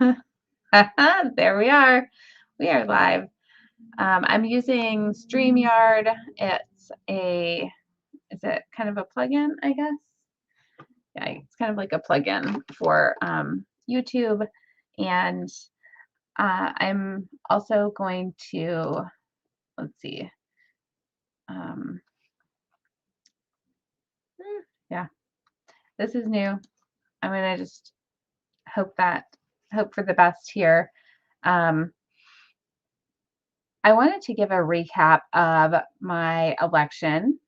There we are. We are live. I'm using StreamYard. Is it kind of a plugin, I guess? Yeah, it's kind of like a plugin for YouTube. And I'm also going to, let's see. Um, yeah, this is new. I'm going to just hope for the best here. Um, I wanted to give a recap of my election.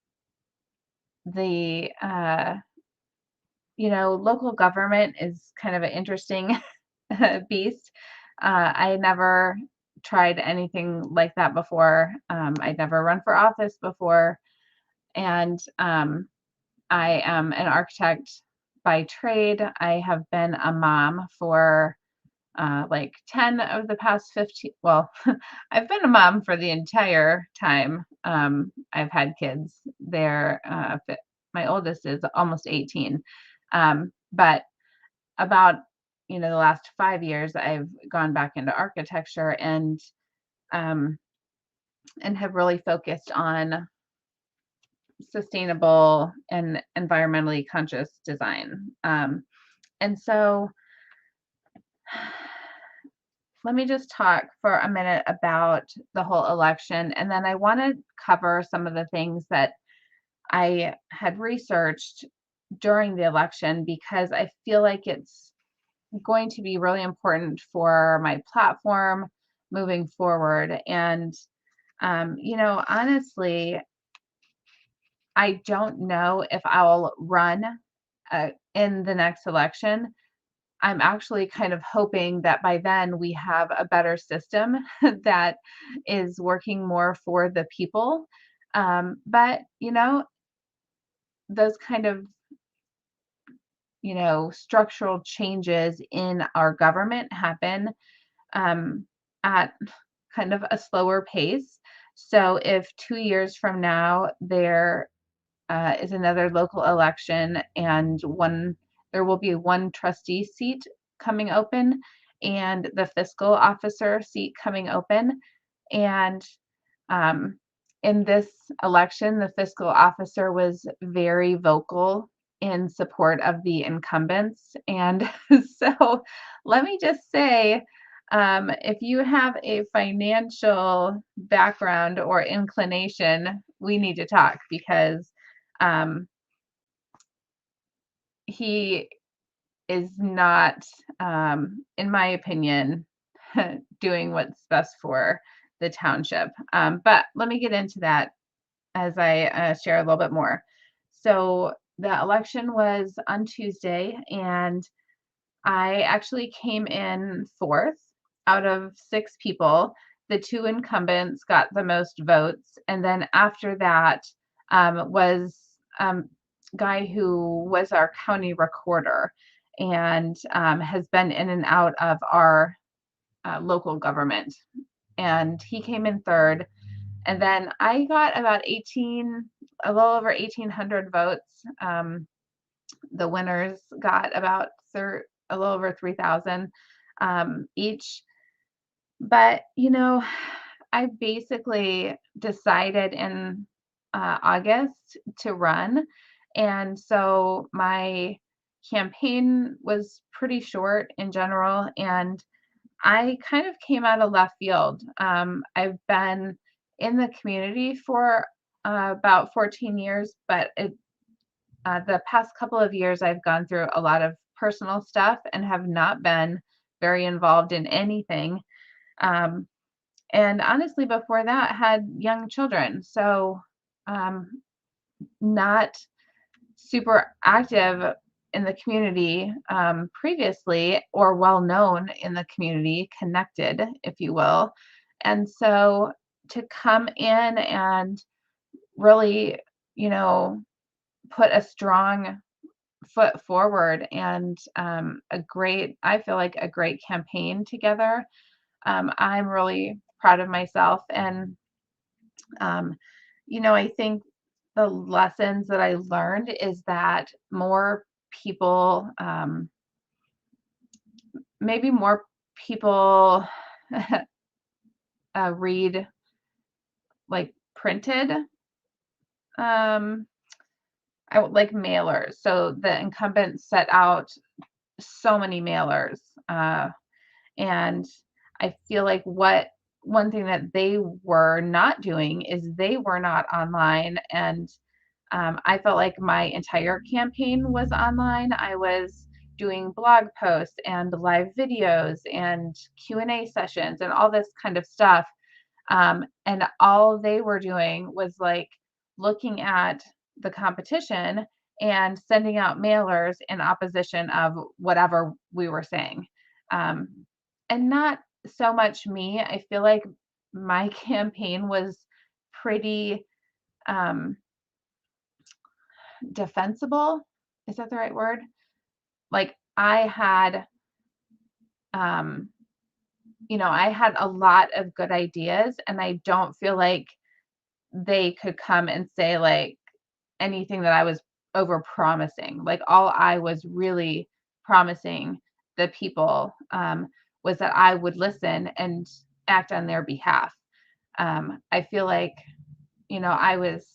The local government is kind of an interesting beast. I never tried anything like that before. I'd never run for office before, and I am an architect by trade. I have been a mom for like 10 of the past 15. Well, I've been a mom for the entire time I've had kids. My oldest is almost 18. But about, the last 5 years, I've gone back into architecture um, and have really focused on sustainable and environmentally conscious design. And so let me just talk for a minute about the whole election, and then I want to cover some of the things that I had researched during the election because I feel like it's going to be really important for my platform moving forward. And, honestly, I don't know if I'll run in the next election. I'm actually kind of hoping that by then we have a better system that is working more for the people. But, those kind of, structural changes in our government happen at kind of a slower pace. So if 2 years from now there is another local election and there will be one trustee seat coming open and the fiscal officer seat coming open. And um, in this election, the fiscal officer was very vocal in support of the incumbents. And so let me just say, if you have a financial background or inclination, we need to talk because um, he is not, in my opinion, doing what's best for the township. But let me get into that as I share a little bit more. So the election was on Tuesday, and I actually came in fourth out of 6 people. The 2 incumbents got the most votes, and then after that was guy who was our county recorder and has been in and out of our local government. And he came in third. And then I got about a little over 1,800 votes. The winners got about a little over 3,000 each. But, I basically decided in August to run. And so my campaign was pretty short in general. And I kind of came out of left field. I've been in the community for about 14 years, but the past couple of years, I've gone through a lot of personal stuff and have not been very involved in anything. Um, and honestly, before that, had young children. So, not super active in the community previously or well known in the community, connected, if you will. And so to come in and really, put a strong foot forward and I feel like a great campaign together. I'm really proud of myself. And, um, I think the lessons that I learned is that more people, maybe more people read like printed like mailers. So the incumbents set out so many mailers. And I feel like one thing that they were not doing is they were not online. And I felt like my entire campaign was online. I was doing blog posts and live videos and Q&A sessions and all this kind of stuff. And all they were doing was like looking at the competition and sending out mailers in opposition of whatever we were saying. And not so much me. I feel like my campaign was pretty defensible. Is that the right word? Like I had, I had a lot of good ideas, and I don't feel like they could come and say like anything that I was over promising. Like all I was really promising the people was that I would listen and act on their behalf. I feel like, I was,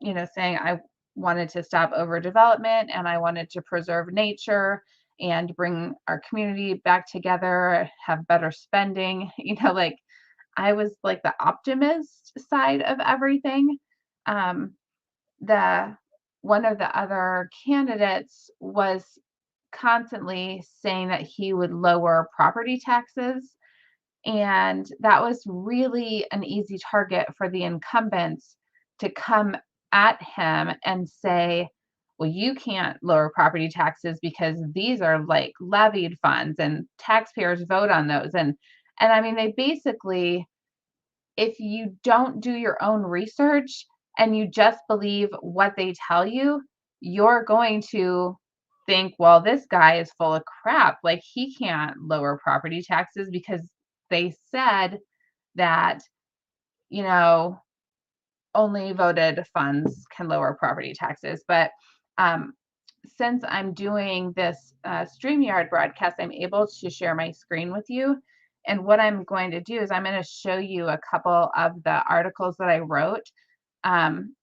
saying I wanted to stop overdevelopment and I wanted to preserve nature and bring our community back together, have better spending, like I was like the optimist side of everything. The One of the other candidates was constantly saying that he would lower property taxes. And that was really an easy target for the incumbents to come at him and say, well, you can't lower property taxes because these are like levied funds and taxpayers vote on those. And I mean, they basically, if you don't do your own research and you just believe what they tell you, you're going to think, well, this guy is full of crap. Like he can't lower property taxes because they said that, only voted funds can lower property taxes. But since I'm doing this StreamYard broadcast, I'm able to share my screen with you. And what I'm going to do is I'm going to show you a couple of the articles that I wrote. And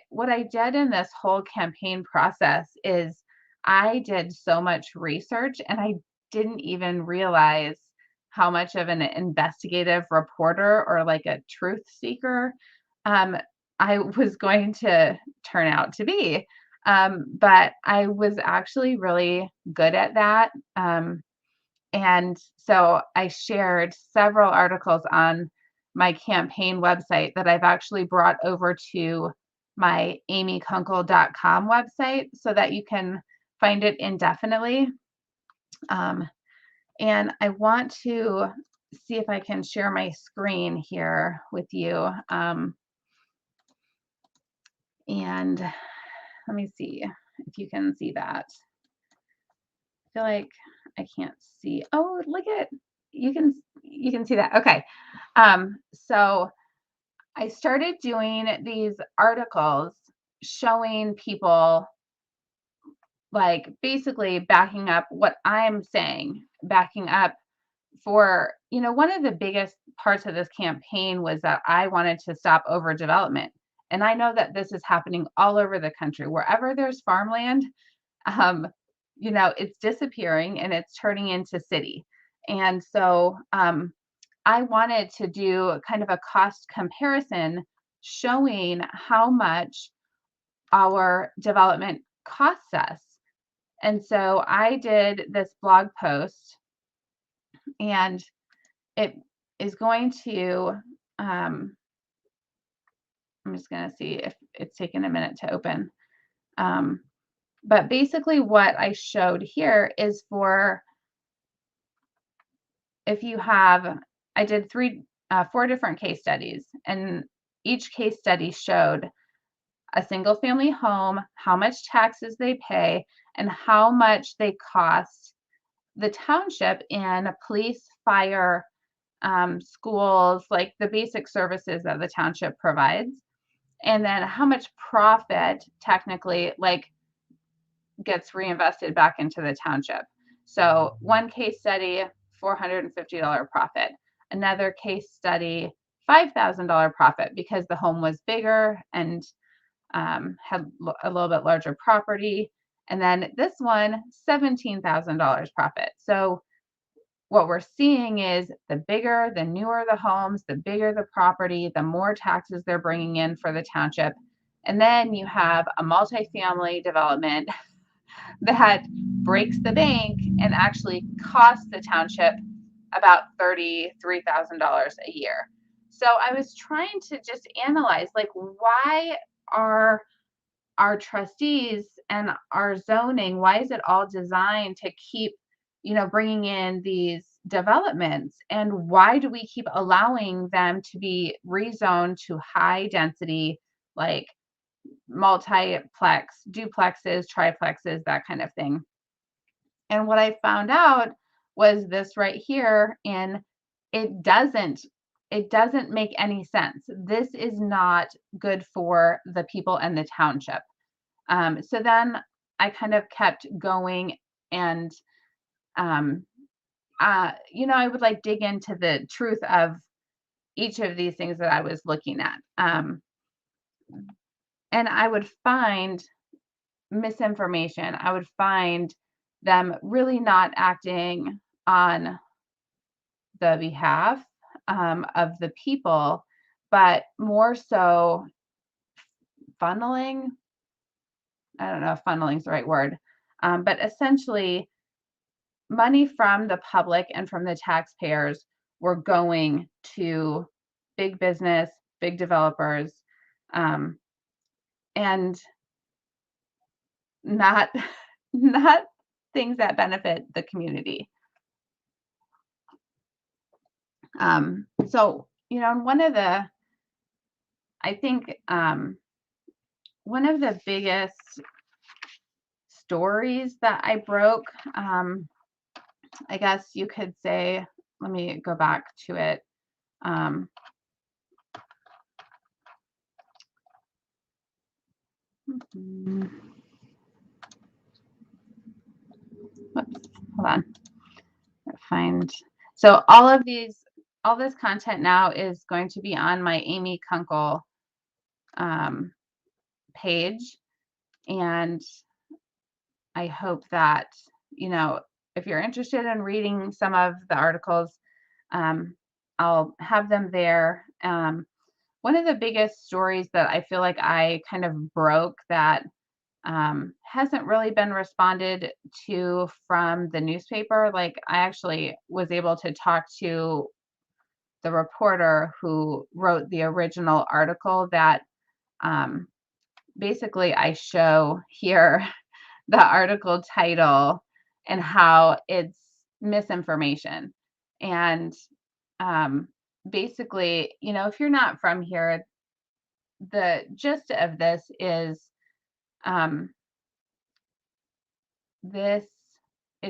what I did in this whole campaign process is I did so much research, and I didn't even realize how much of an investigative reporter or like a truth seeker I was going to turn out to be. But I was actually really good at that. And so I shared several articles on my campaign website that I've actually brought over to my amykunkel.com website so that you can find it indefinitely. And I want to see if I can share my screen here with you. And let me see if you can see that. I feel like I can't see. Oh, look at, you can see that. Okay. So I started doing these articles showing people, like basically backing up what I'm saying, backing up for, one of the biggest parts of this campaign was that I wanted to stop overdevelopment. And I know that this is happening all over the country. Wherever there's farmland, it's disappearing and it's turning into city. And so I wanted to do kind of a cost comparison showing how much our development costs us. And so I did this blog post, and it is going to, I'm just going to see if it's taken a minute to open. But basically what I showed here is if you have, I did 4 different case studies, and each case study showed a single family home, how much taxes they pay, and how much they cost the township in police, fire, schools, like the basic services that the township provides, and then how much profit technically like gets reinvested back into the township. So one case study $450 profit. Another case study, $5,000 profit because the home was bigger and had a little bit larger property. And then this one, $17,000 profit. So what we're seeing is the bigger, the newer the homes, the bigger the property, the more taxes they're bringing in for the township. And then you have a multifamily development that breaks the bank and actually costs the township about $33,000 a year. So I was trying to just analyze, like, why are our trustees and our zoning, why is it all designed to keep, bringing in these developments? And why do we keep allowing them to be rezoned to high density, like multiplex, duplexes, triplexes, that kind of thing? And what I found out was this right here, and it doesn't make any sense. This is not good for the people in the township. So then I kind of kept going, and I would like dig into the truth of each of these things that I was looking at. And I would find misinformation. I would find them really not acting on the behalf of the people, but more so funneling. I don't know if funneling is the right word, but essentially money from the public and from the taxpayers were going to big business, big developers, and not not things that benefit the community. So, I think one of the biggest stories that I broke, I guess you could say, let me go back to it. Whoops, hold on. So all this content now is going to be on my Amy Kunkel page. And I hope that, if you're interested in reading some of the articles, I'll have them there. One of the biggest stories that I feel like I kind of broke that hasn't really been responded to from the newspaper. Like, I actually was able to talk to the reporter who wrote the original article that basically I show here the article title and how it's misinformation. And basically, if you're not from here, the gist of this is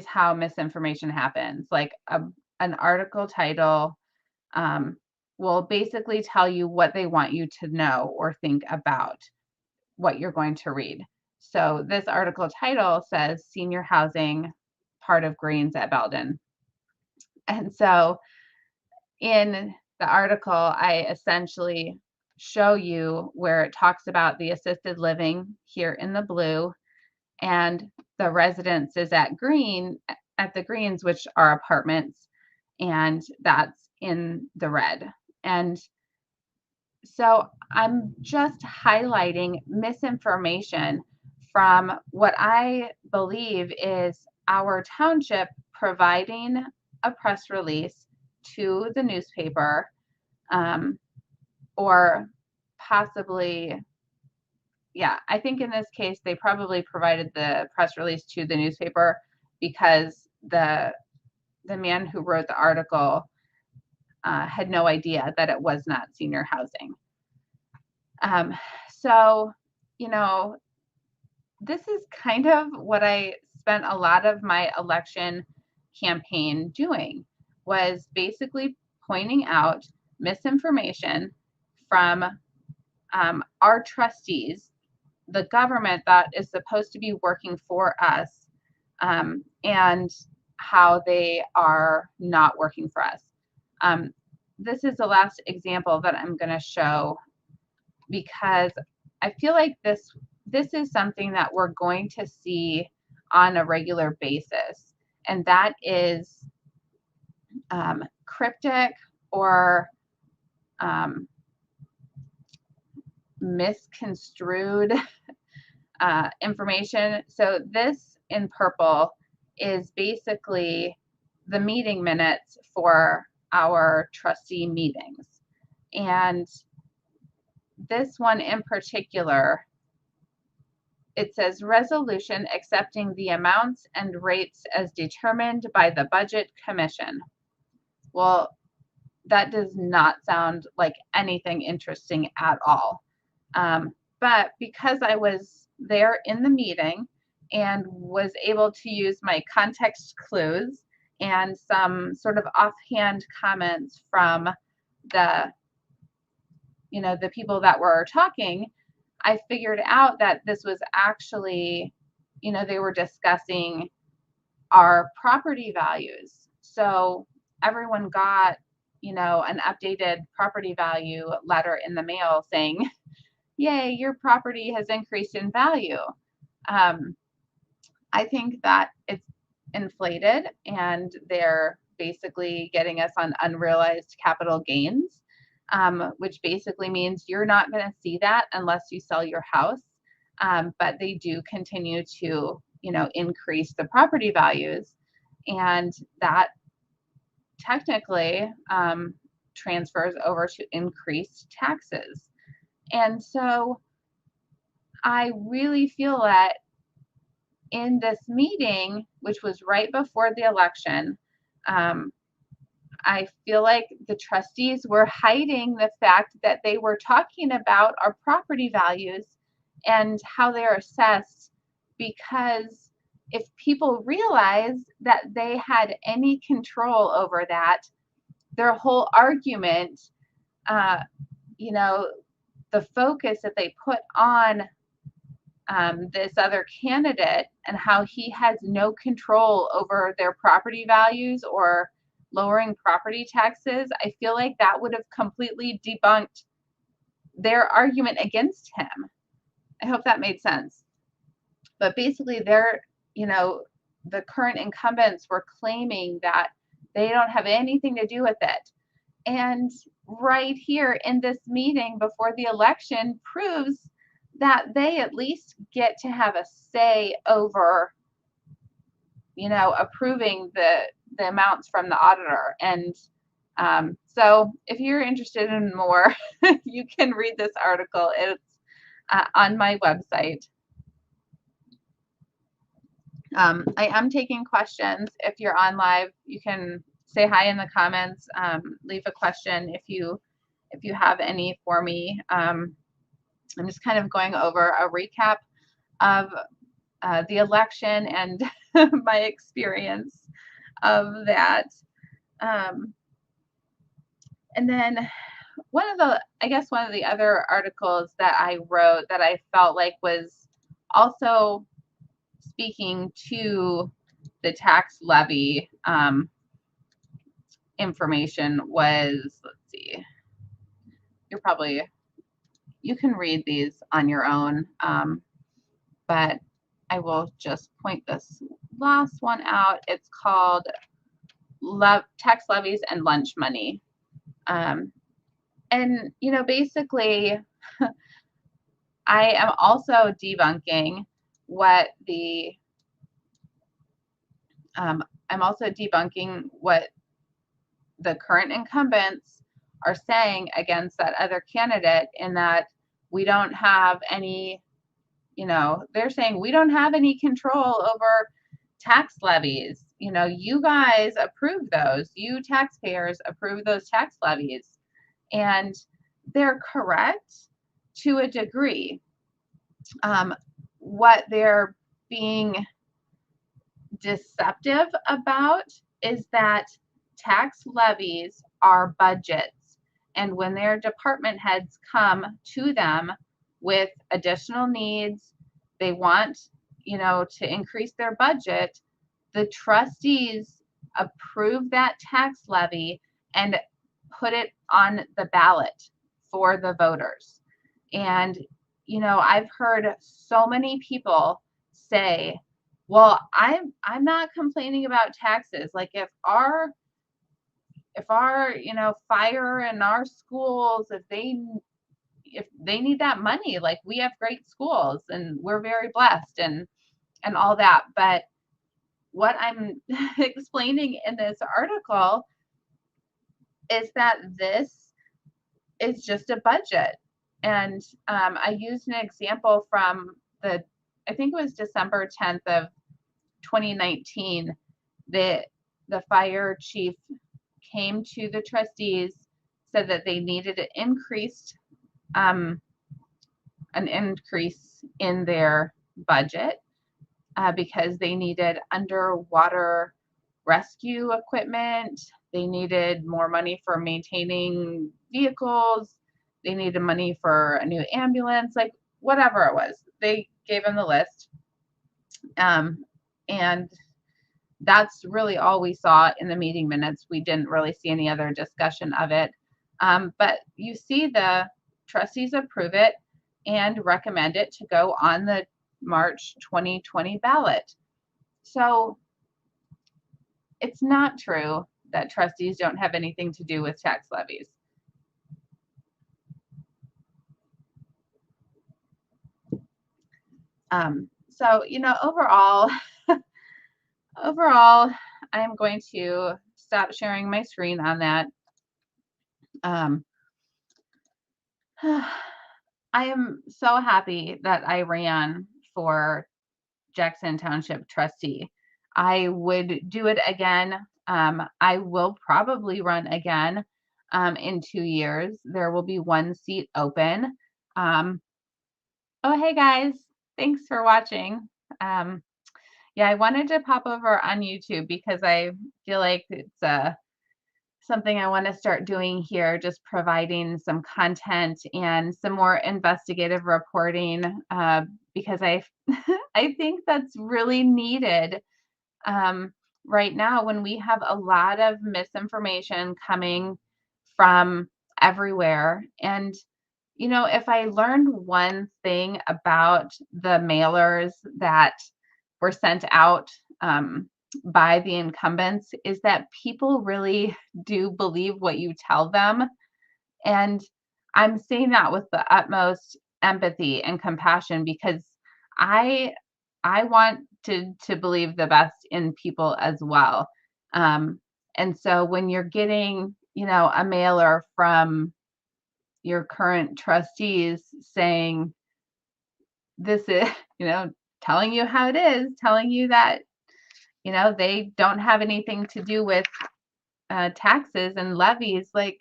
how misinformation happens. Like an article title will basically tell you what they want you to know or think about what you're going to read. So this article title says senior housing, part of Greens at Belden. And so in the article, I essentially show you where it talks about the assisted living here in the blue and the residences at the Greens, which are apartments, and that's in the red. And so I'm just highlighting misinformation from what I believe is our township providing a press release to the newspaper, or possibly, I think in this case, they probably provided the press release to the newspaper because the man who wrote the article had no idea that it was not senior housing. So, this is kind of what I spent a lot of my election campaign doing, was basically pointing out misinformation from our trustees, the government that is supposed to be working for us, and how they are not working for us. This is the last example that I'm going to show, because I feel like this is something that we're going to see on a regular basis, and that is cryptic or misconstrued information. So this in purple is basically the meeting minutes for our trustee meetings. And this one in particular, it says resolution accepting the amounts and rates as determined by the Budget Commission. Well, that does not sound like anything interesting at all. But because I was there in the meeting and was able to use my context clues and some sort of offhand comments from the people that were talking, I figured out that this was actually, they were discussing our property values. So everyone got, an updated property value letter in the mail saying, yay, your property has increased in value. I think that it's inflated, and they're basically getting us on unrealized capital gains, which basically means you're not going to see that unless you sell your house. But they do continue to, increase the property values, and that technically transfers over to increased taxes. And so I really feel that in this meeting, which was right before the election, I feel like the trustees were hiding the fact that they were talking about our property values and how they're assessed, because if people realized that they had any control over that, their whole argument, the focus that they put on this other candidate and how he has no control over their property values or lowering property taxes, I feel like that would have completely debunked their argument against him. I hope that made sense. But basically, the current incumbents were claiming that they don't have anything to do with it. And right here in this meeting before the election proves that they at least get to have a say over, approving the amounts from the auditor. And so if you're interested in more, you can read this article. It's on my website. I am taking questions. If you're on live, you can say hi in the comments, leave a question if you have any for me. I'm just kind of going over a recap of the election and my experience of that. And then one of the other articles that I wrote that I felt like was also speaking to the tax levy information was, let's see, you can read these on your own, but I will just point this last one out. It's called Tax Levies and Lunch Money. And, basically, I am also debunking what the current incumbents are saying against that other candidate, in that we don't have any, they're saying we don't have any control over tax levies. You guys approve those. You taxpayers approve those tax levies. And they're correct to a degree. What they're being deceptive about is that tax levies are budgets, and when their department heads come to them with additional needs, they want to increase their budget, the trustees approve that tax levy and put it on the ballot for the voters. And, I've heard so many people say, well, I'm not complaining about taxes. Like if our fire in our schools, if they need that money, like we have great schools and we're very blessed and all that. But what I'm explaining in this article is that this is just a budget. And I used an example from I think it was December 10th of 2019. The fire chief came to the trustees, said that they needed an increase in their budget because they needed underwater rescue equipment. They needed more money for maintaining vehicles. They needed money for a new ambulance, like whatever it was. They gave him the list. And that's really all we saw in the meeting minutes. We didn't really see any other discussion of it. But you see the trustees approve it and recommend it to go on the March 2020 ballot. So it's not true that trustees don't have anything to do with tax levies. So, overall, I'm going to stop sharing my screen on that. I am so happy that I ran for Jackson Township trustee. I would do it again. I will probably run again in 2 years. There will be one seat open. Oh, hey guys, thanks for watching. Yeah, I wanted to pop over on YouTube because I feel like it's something I want to start doing here, just providing some content and some more investigative reporting because I I think that's really needed right now when we have a lot of misinformation coming from everywhere. And if I learned one thing about the mailers that were sent out by the incumbents is that people really do believe what you tell them. And I'm saying that with the utmost empathy and compassion because I I want to believe the best in people as well. And so when you're getting, a mailer from your current trustees saying this is, telling you how it is, telling you that, they don't have anything to do with taxes and levies, like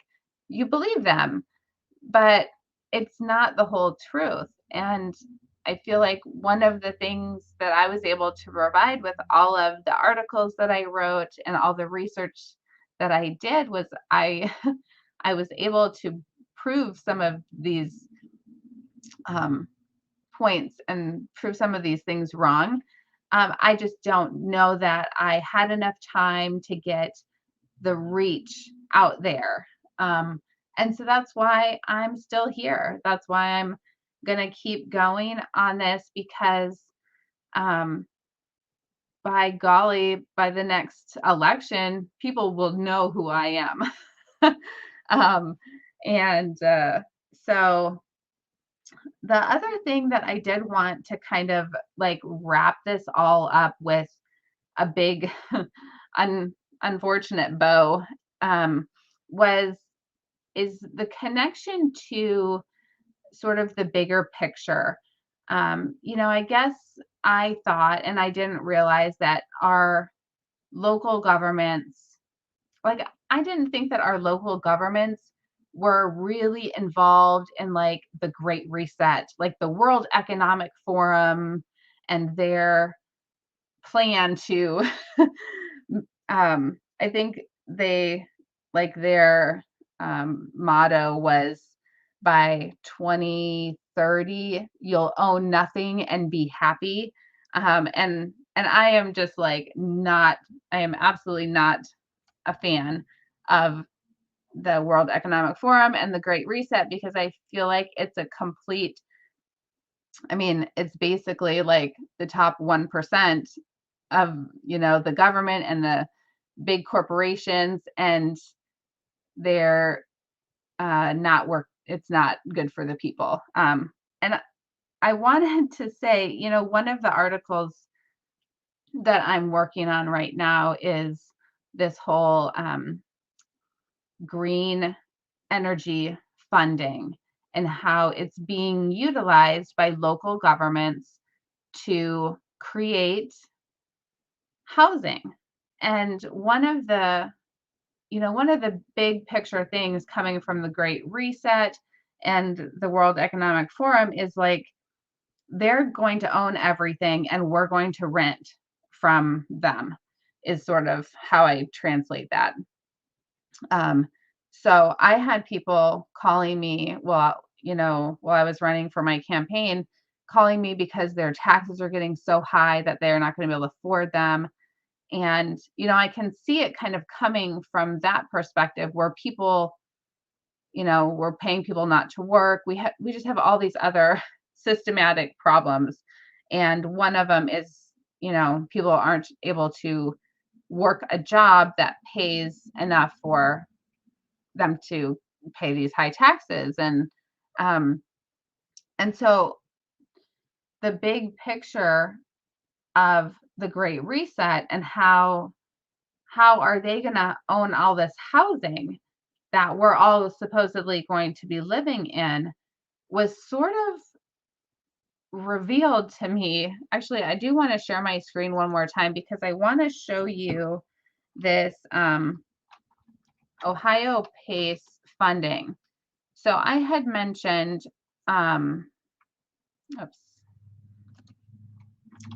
you believe them, but it's not the whole truth. And I feel like one of the things that I was able to provide with all of the articles that I wrote and all the research that I did was I I was able to prove some of these points and prove some of these things wrong. I just don't know that I had enough time to get the reach out there. And so that's why I'm still here. That's why I'm going to keep going on this because by golly, by the next election, people will know who I am. um, and so the other thing that I did want to kind of like wrap this all up with a big unfortunate bow was is the connection to sort of the bigger picture. I guess I thought and I didn't realize that our local governments, like I didn't think that our local governments were really involved in like the Great Reset, like the World Economic Forum and their plan to I think they like their motto was by 2030 you'll own nothing and be happy. And and I am just like not, I am absolutely not a fan of the World Economic Forum and the Great Reset, because I feel like it's a complete, I mean, it's basically like the top 1% of, the government and the big corporations, and they're not work. It's not good for the people. And I wanted to say, one of the articles that I'm working on right now is this whole green energy funding and how it's being utilized by local governments to create housing. And one of the big picture things coming from the Great Reset and the World Economic Forum is like they're going to own everything and we're going to rent from them, is sort of how I translate that. So I had people calling me, while I was running for my campaign, calling me because their taxes are getting so high that they're not going to be able to afford them. And, I can see it kind of coming from that perspective where people, we're paying people not to work. We just have all these other systematic problems. And one of them is, people aren't able to work a job that pays enough for them to pay these high taxes. And so the big picture of the Great Reset and how are they going to own all this housing that we're all supposedly going to be living in was sort of revealed to me. Actually, I do want to share my screen one more time because I want to show you this Ohio PACE funding. So I had mentioned, oops,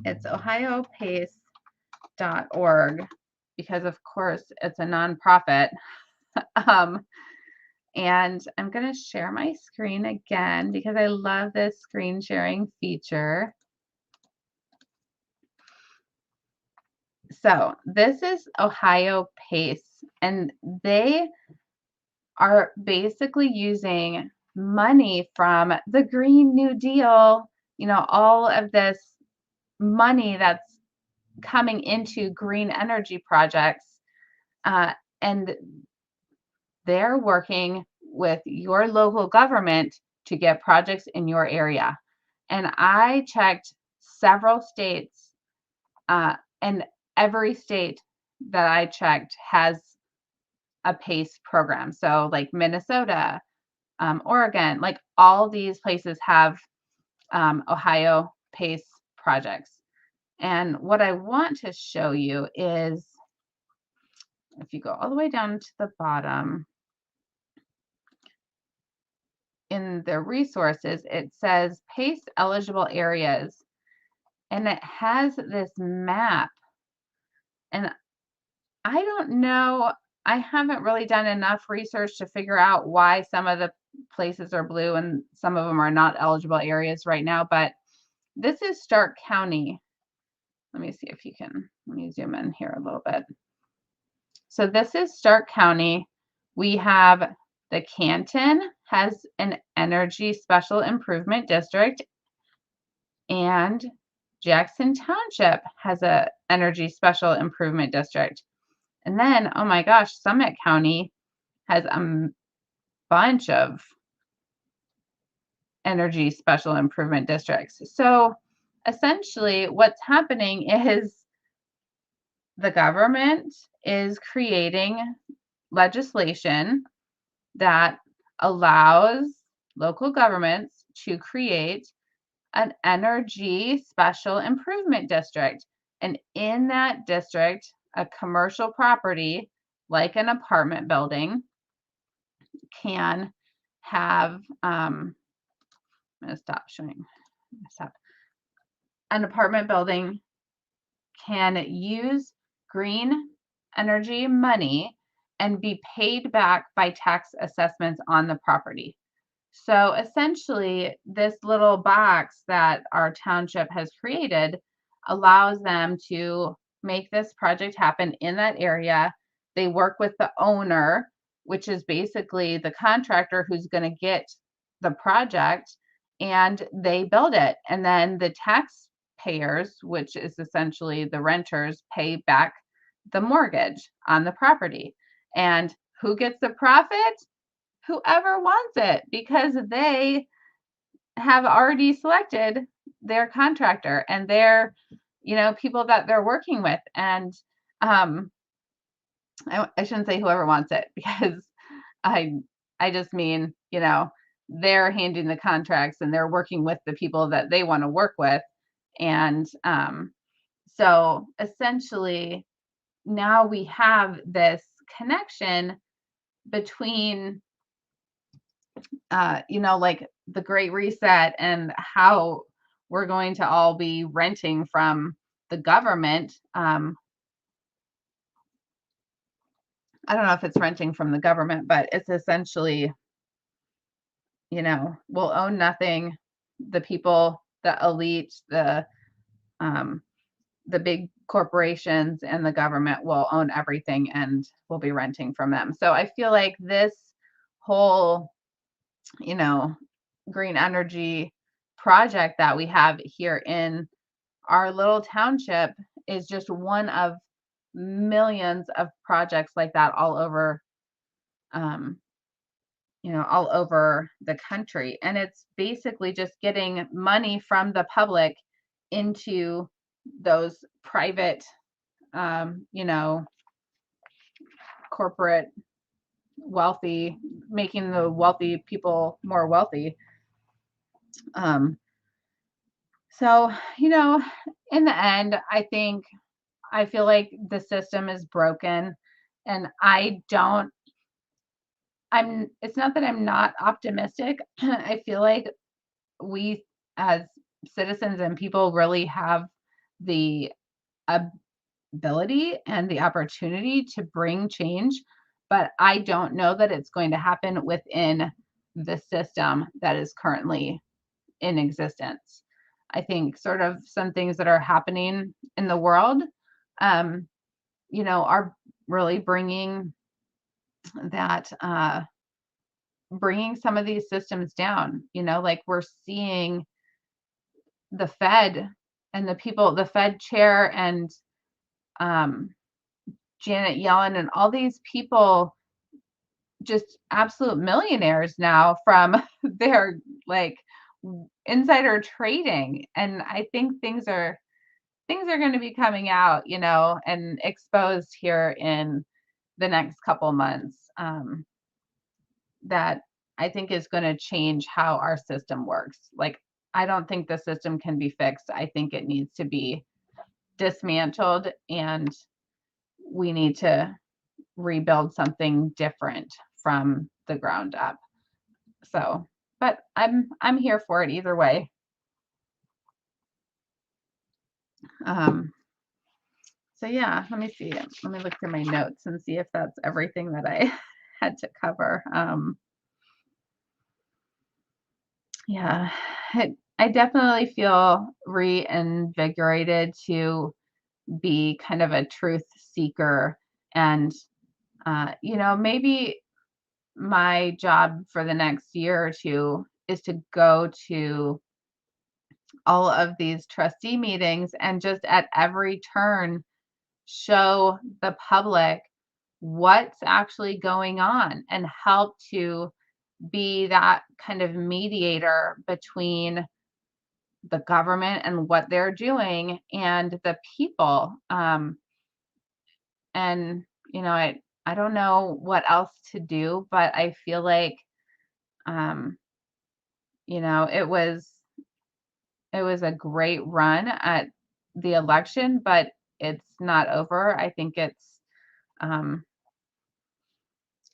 it's ohiopace.org because of course it's a nonprofit. And I'm going to share my screen again because I love this screen sharing feature. So this is Ohio PACE, and they are basically using money from the Green New Deal, all of this money that's coming into green energy projects. And they're working with your local government to get projects in your area. And I checked several states, and every state that I checked has a PACE program. So like Minnesota, Oregon, like all these places have Ohio PACE projects. And what I want to show you is, if you go all the way down to the bottom, in the resources, it says PACE eligible areas, and it has this map. And I don't know, I haven't really done enough research to figure out why some of the places are blue and some of them are not eligible areas right now, but this is Stark County. Let me see if you can, let me zoom in here a little bit. So this is Stark County. We have the Canton has an energy special improvement district, and Jackson Township has a energy special improvement district. And then, oh my gosh, Summit County has a bunch of energy special improvement districts. So essentially what's happening is the government is creating legislation that allows local governments to create an energy special improvement district. And in that district, a commercial property like an apartment building can have, I'm going to stop showing. Stop. An apartment building can use green energy money and be paid back by tax assessments on the property. So essentially, this little box that our township has created allows them to make this project happen in that area. They work with the owner, which is basically the contractor who's going to get the project, and they build it. And then the taxpayers, which is essentially the renters, pay back the mortgage on the property. And who gets the profit? Whoever wants it, because they have already selected their contractor and their, people that they're working with. And um, I shouldn't say whoever wants it, because I I just mean, they're handing the contracts and they're working with the people that they want to work with. And so essentially now we have this connection between like the Great Reset and how we're going to all be renting from the government. I don't know if it's renting from the government, but it's essentially, we'll own nothing. The people, the elite, the big corporations and the government will own everything, and we'll be renting from them. So I feel like this whole, you know, green energy project that we have here in our little township is just one of millions of projects like that all over, um, all over the country. And it's basically just getting money from the public into those private, corporate wealthy, making the wealthy people more wealthy. Um, so, in the end, I feel like the system is broken, and it's not that I'm not optimistic. I feel like we as citizens and people really have the ability and the opportunity to bring change, but I don't know that it's going to happen within the system that is currently in existence. I think sort of some things that are happening in the world, um, are really that, bringing some of these systems down. Like we're seeing the Fed and the Fed chair and um, Janet Yellen and all these people, just absolute millionaires now from their like insider trading. And I think things are going to be coming out, and exposed here in the next couple months, that I think is going to change how our system works. Like, I don't think the system can be fixed. I think it needs to be dismantled, and we need to rebuild something different from the ground up. So, but I'm here for it either way. Um, so yeah, let me see. Let me look through my notes and see if that's everything that I had to cover. Yeah, I definitely feel reinvigorated to be kind of a truth seeker. And, maybe my job for the next year or two is to go to all of these trustee meetings and just at every turn show the public what's actually going on and help to be that kind of mediator between the government and what they're doing and the people. And I don't know what else to do, but I feel like, um, it was a great run at the election, but it's not over. Um,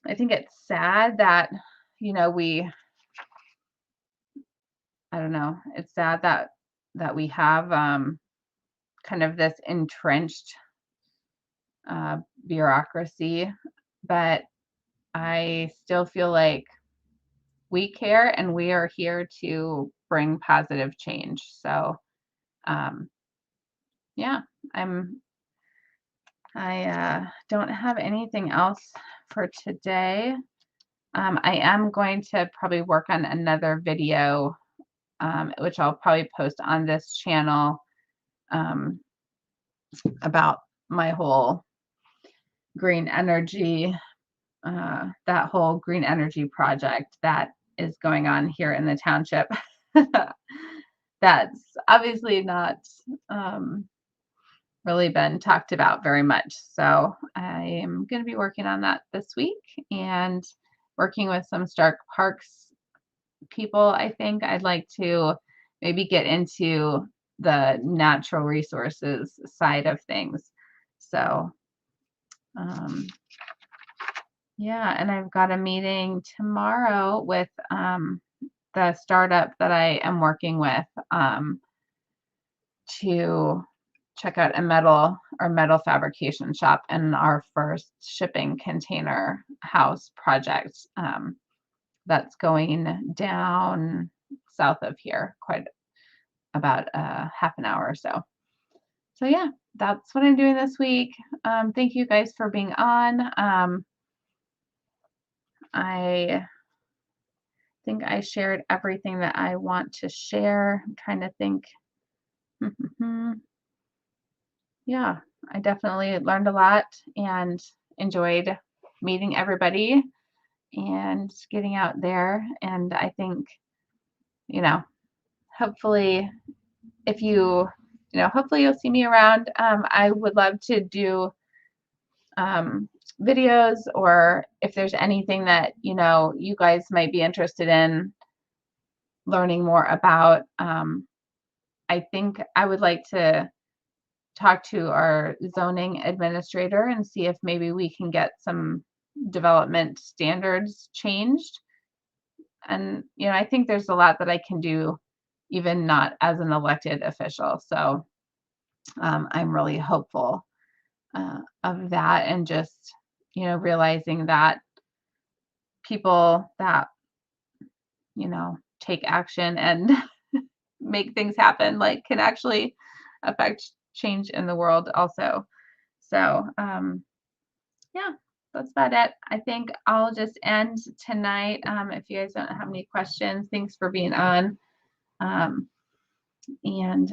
I think it's sad that, we, I don't know, it's sad that we have, kind of this entrenched, bureaucracy, but I still feel like we care and we are here to bring positive change. So, um, yeah, I'm I don't have anything else for today. I am going to probably work on another video, which I'll probably post on this channel, um, about my whole green energy, that whole green energy project that is going on here in the township. That's obviously not, um, really been talked about very much. So I am going to be working on that this week and working with some Stark Parks people. I think I'd like to maybe get into the natural resources side of things. So, um, yeah, and I've got a meeting tomorrow with the startup that I am working with, to check out a metal fabrication shop and our first shipping container house project, that's going down south of here, quite about half an hour or so. So yeah, that's what I'm doing this week. Thank you guys for being on. I think I shared everything that I want to share. I'm trying to think. Yeah, I definitely learned a lot and enjoyed meeting everybody and getting out there. And I think, you know, hopefully, if hopefully you'll see me around. I would love to do videos, or if there's anything that, you guys might be interested in learning more about. I think I would like to talk to our zoning administrator and see if maybe we can get some development standards changed. And, I think there's a lot that I can do even not as an elected official. So I'm really hopeful of that, and just, realizing that people that, take action and make things happen, like, can actually affect change in the world also. So, yeah, that's about it. I think I'll just end tonight. If you guys don't have any questions, thanks for being on. Um, and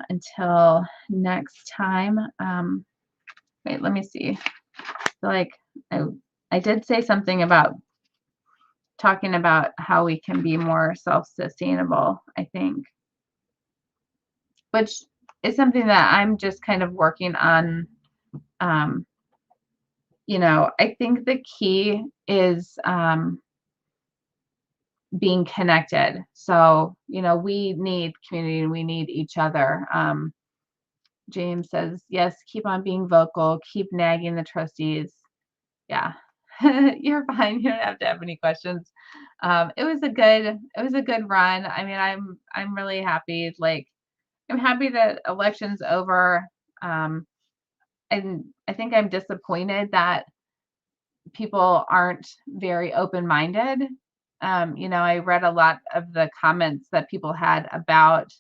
until next time, wait, let me see. Like, I, I did say something about talking about how we can be more self-sustainable, I think, which is something that I'm just kind of working on. Um, I think the key is being connected. So, we need community and we need each other. James says, yes, keep on being vocal, keep nagging the trustees. Yeah, you're fine. You don't have to have any questions. It was a good run. I mean, I'm really happy. Like, I'm happy that election's over. And I think I'm disappointed that people aren't very open-minded. I read a lot of the comments that people had about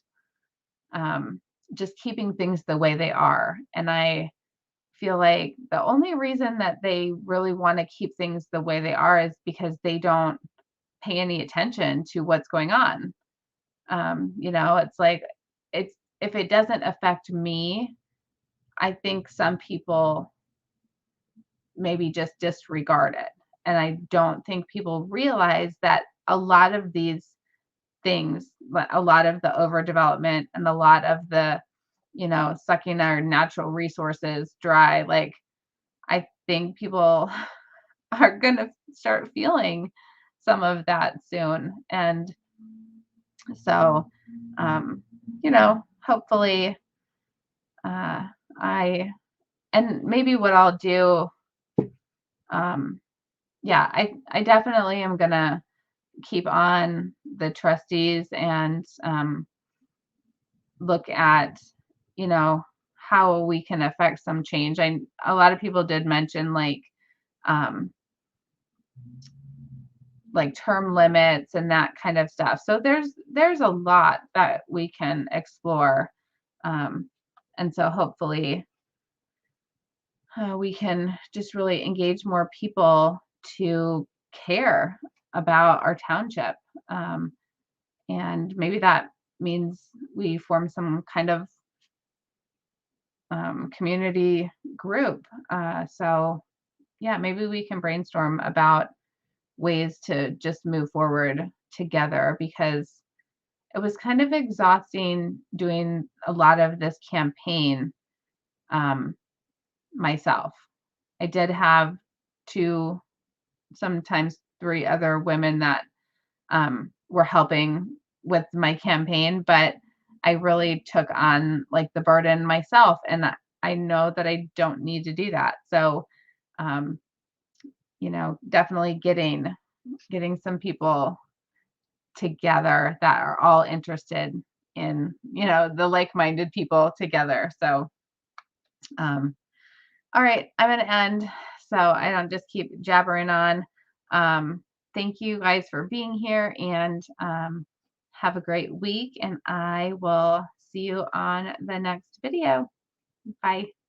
just keeping things the way they are. And I feel like the only reason that they really want to keep things the way they are is because they don't pay any attention to what's going on. It's like, it's if it doesn't affect me, I think some people maybe just disregard it. And I don't think people realize that a lot of these things, a lot of the overdevelopment and a lot of the, sucking our natural resources dry, like, I think people are going to start feeling some of that soon. And so, hopefully, uh, and maybe what I'll do, yeah, I definitely am going to keep on the trustees and look at, you know, how we can affect some change. A lot of people did mention um, like term limits and that kind of stuff. So there's a lot that we can explore. Um, And so hopefully we can just really engage more people to care about our township. Um, and maybe that means we form some kind of community group. So, yeah, maybe we can brainstorm about ways to just move forward together, because it was kind of exhausting doing a lot of this campaign um, myself. I did have two, sometimes three other women that were helping with my campaign, but I really took on like the burden myself, and I know that I don't need to do that. So, um, definitely getting some people together that are all interested in, the like-minded people together. So, um, all right, I'm gonna end so I don't just keep jabbering on. Um, Thank you guys for being here, and have a great week, and I will see you on the next video. Bye.